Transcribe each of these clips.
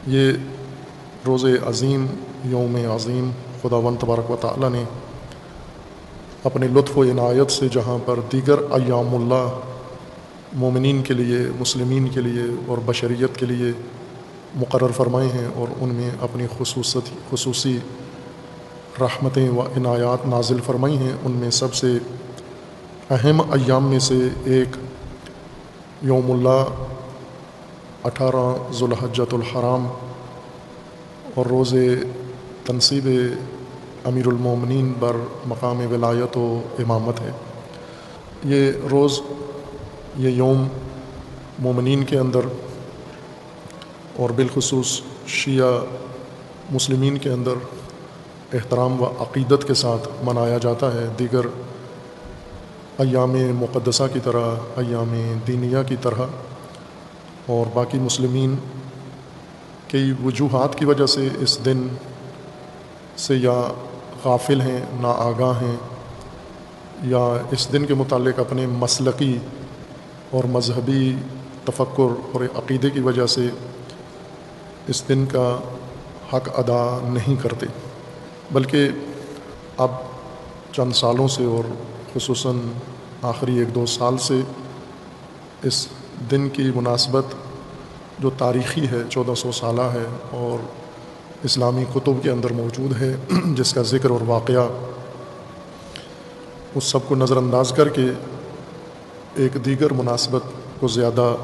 یہ روز عظیم، یوم عظیم خداوند تبارک و تعالیٰ نے اپنے لطف و عنایت سے جہاں پر دیگر ایام اللہ مومنین کے لیے، مسلمین کے لیے اور بشریت کے لیے مقرر فرمائے ہیں اور ان میں اپنی خصوصی رحمتیں و عنایات نازل فرمائی ہیں، ان میں سب سے اہم ایام میں سے ایک یوم اللہ 18 ذوالحجۃ الحرام اور روز تنصیب امیر المومنین بر مقام ولایت و امامت ہے۔ یہ روز، یہ یوم مومنین کے اندر اور بالخصوص شیعہ مسلمین کے اندر احترام و عقیدت کے ساتھ منایا جاتا ہے، دیگر ایام مقدسہ کی طرح، ایام دینیہ کی طرح، اور باقی مسلمین کئی وجوہات کی وجہ سے اس دن سے یا غافل ہیں، ناآگاہ ہیں، یا اس دن کے متعلق اپنے مسلکی اور مذہبی تفکر اور عقیدے کی وجہ سے اس دن کا حق ادا نہیں کرتے، بلکہ اب چند سالوں سے اور خصوصاً آخری 1-2 سال سے اس دن کی مناسبت جو تاریخی ہے، 1400 سالہ ہے اور اسلامی کتب کے اندر موجود ہے، جس کا ذکر اور واقعہ اس سب کو نظر انداز کر کے ایک دیگر مناسبت کو زیادہ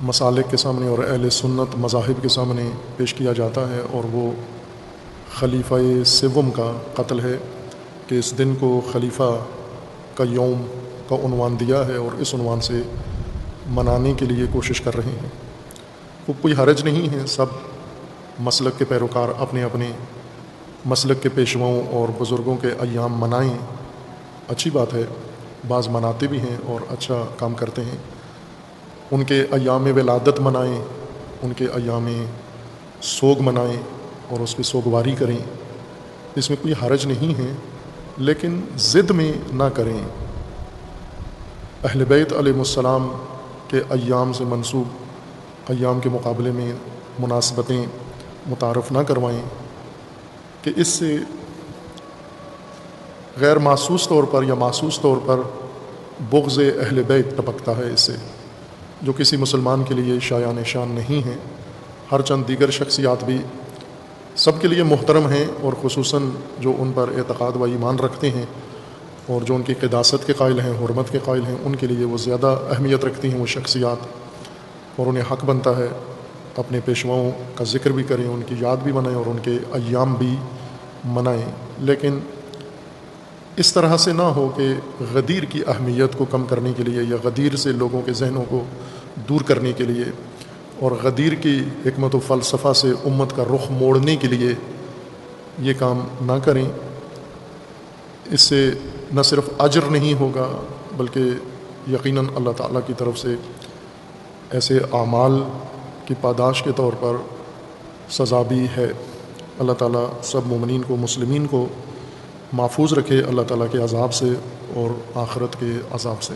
مسالک کے سامنے اور اہل سنت مذاہب کے سامنے پیش کیا جاتا ہے، اور وہ خلیفہ سوم کا قتل ہے کہ اس دن کو خلیفہ کا یوم کا عنوان دیا ہے اور اس عنوان سے منانے کے لیے کوشش کر رہے ہیں۔ وہ کوئی حرج نہیں ہے، سب مسلک کے پیروکار اپنے اپنے مسلک کے پیشواؤں اور بزرگوں کے ایام منائیں، اچھی بات ہے، بعض مناتے بھی ہیں اور اچھا کام کرتے ہیں۔ ان کے ایام ولادت منائیں، ان کے ایام سوگ منائیں اور اس کی سوگواری کریں، اس میں کوئی حرج نہیں ہے، لیکن ضد میں نہ کریں۔ اہل بیت علیہ السلام کے ایام سے منسوب ایام کے مقابلے میں مناسبتیں متعارف نہ کروائیں کہ اس سے غیر محسوس طور پر یا محسوس طور پر بغض اہل بیت ٹپکتا ہے، اس سے جو کسی مسلمان کے لیے شایان شان نہیں ہے۔ ہر چند دیگر شخصیات بھی سب کے لیے محترم ہیں، اور خصوصاً جو ان پر اعتقاد و ایمان رکھتے ہیں اور جو ان کی قداست کے قائل ہیں، حرمت کے قائل ہیں، ان کے لیے وہ زیادہ اہمیت رکھتی ہیں وہ شخصیات، اور انہیں حق بنتا ہے اپنے پیشواؤں کا ذکر بھی کریں، ان کی یاد بھی منائیں اور ان کے ایام بھی منائیں، لیکن اس طرح سے نہ ہو کہ غدیر کی اہمیت کو کم کرنے کے لیے یا غدیر سے لوگوں کے ذہنوں کو دور کرنے کے لیے اور غدیر کی حکمت و فلسفہ سے امت کا رخ موڑنے کے لیے یہ کام نہ کریں۔ اس سے نہ صرف اجر نہیں ہوگا بلکہ یقیناً اللہ تعالیٰ کی طرف سے ایسے اعمال کی پاداش کے طور پر سزا بھی ہے۔ اللہ تعالیٰ سب مومنین کو، مسلمین کو محفوظ رکھے اللہ تعالیٰ کے عذاب سے اور آخرت کے عذاب سے۔